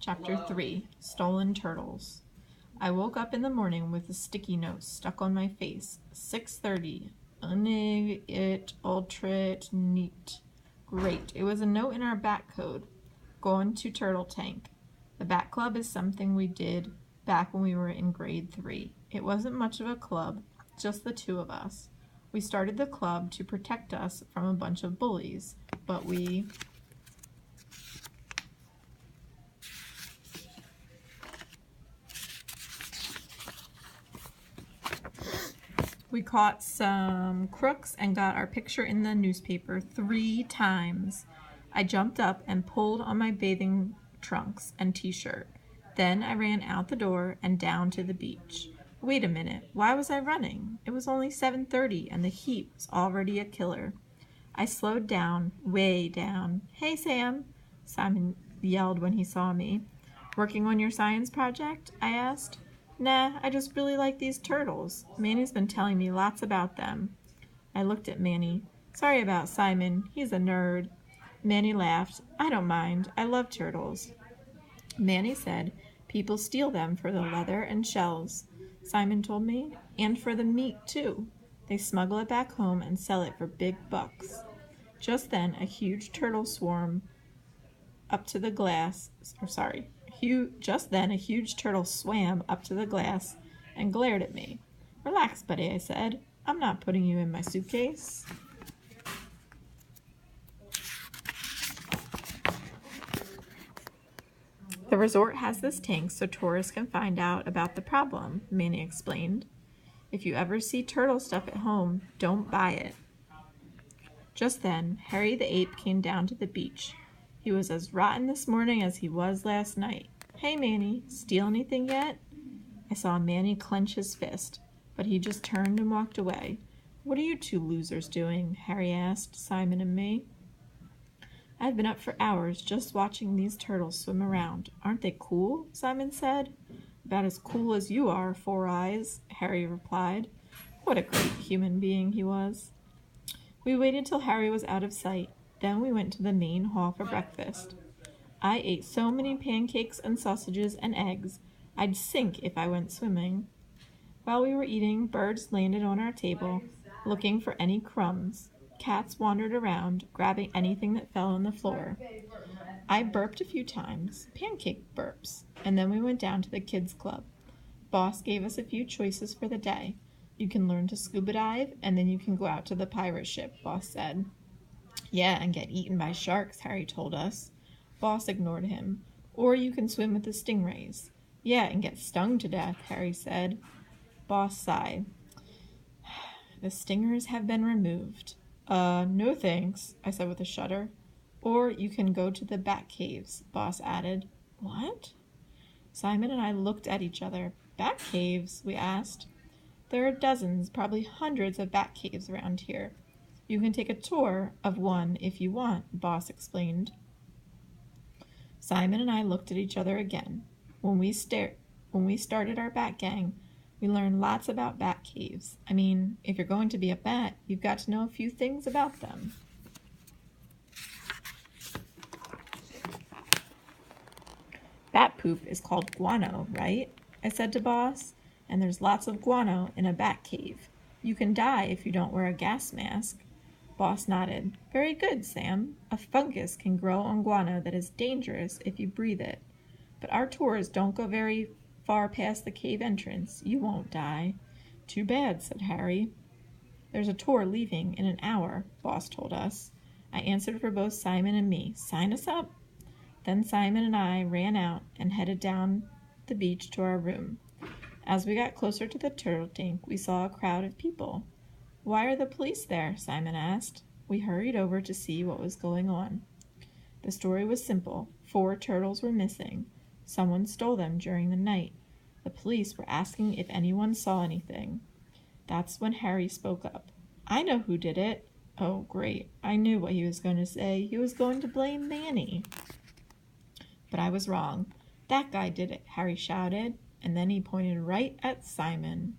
Chapter 3 Stolen Turtles. I woke up in the morning with a sticky note stuck on my face. 6:30. Unig it ultrat neat. Great. It was a note in our Bat Code. Going to Turtle Tank. The Bat Club is something we did back when we were in grade 3. It wasn't much of a club, just the two of us. We started the club to protect us from a bunch of bullies, but we caught some crooks and got our picture in the newspaper 3 times. I jumped up and pulled on my bathing trunks and t-shirt. Then I ran out the door and down to the beach. Wait a minute, why was I running? It was only 7:30 and the heat was already a killer. I slowed down, way down. Hey, Sam, Simon yelled when he saw me. Working on your science project? I asked. Nah, I just really like these turtles. Manny's been telling me lots about them. I looked at Manny. Sorry about Simon. He's a nerd. Manny laughed. I don't mind. I love turtles. Manny said people steal them for the leather and shells. Simon told me, and for the meat, too. They smuggle it back home and sell it for big bucks. Just then, a huge turtle swam up to the glass and glared at me. Relax, buddy, I said. I'm not putting you in my suitcase. The resort has this tank so tourists can find out about the problem, Manny explained. If you ever see turtle stuff at home, don't buy it. Just then, Harry the ape came down to the beach. He was as rotten this morning as he was last night. Hey, Manny, steal anything yet? I saw Manny clench his fist, but he just turned and walked away. What are you two losers doing? Harry asked Simon and me. I've been up for hours just watching these turtles swim around. Aren't they cool? Simon said. About as cool as you are, Four Eyes, Harry replied. What a great human being he was. We waited till Harry was out of sight. Then we went to the main hall for breakfast. I ate so many pancakes and sausages and eggs, I'd sink if I went swimming. While we were eating, birds landed on our table, looking for any crumbs. Cats wandered around, grabbing anything that fell on the floor. I burped a few times, pancake burps, and then we went down to the kids' club. Boss gave us a few choices for the day. You can learn to scuba dive, and then you can go out to the pirate ship, Boss said. Yeah, and get eaten by sharks, Harry told us. Boss ignored him. Or you can swim with the stingrays. Yeah, and get stung to death, Harry said. Boss sighed. The stingers have been removed. No thanks, I said with a shudder. Or you can go to the bat caves, Boss added. What? Simon and I looked at each other. Bat caves? We asked. There are dozens, probably hundreds of bat caves around here. You can take a tour of one if you want, Boss explained. Simon and I looked at each other again. When we started our bat gang, we learned lots about bat caves. I mean, if you're going to be a bat, you've got to know a few things about them. Bat poop is called guano, right? I said to Boss. And there's lots of guano in a bat cave. You can die if you don't wear a gas mask. Boss nodded. Very good, Sam. A fungus can grow on guano that is dangerous if you breathe it. But our tours don't go very far past the cave entrance. You won't die. Too bad, said Harry. There's a tour leaving in an hour, Boss told us. I answered for both Simon and me. Sign us up. Then Simon and I ran out and headed down the beach to our room. As we got closer to the turtle tank, we saw a crowd of people. Why are the police there? Simon asked. We hurried over to see what was going on. The story was simple. 4 turtles were missing. Someone stole them during the night. The police were asking if anyone saw anything. That's when Harry spoke up. I know who did it. Oh, great. I knew what he was going to say. He was going to blame Manny. But I was wrong. That guy did it, Harry shouted. And then he pointed right at Simon.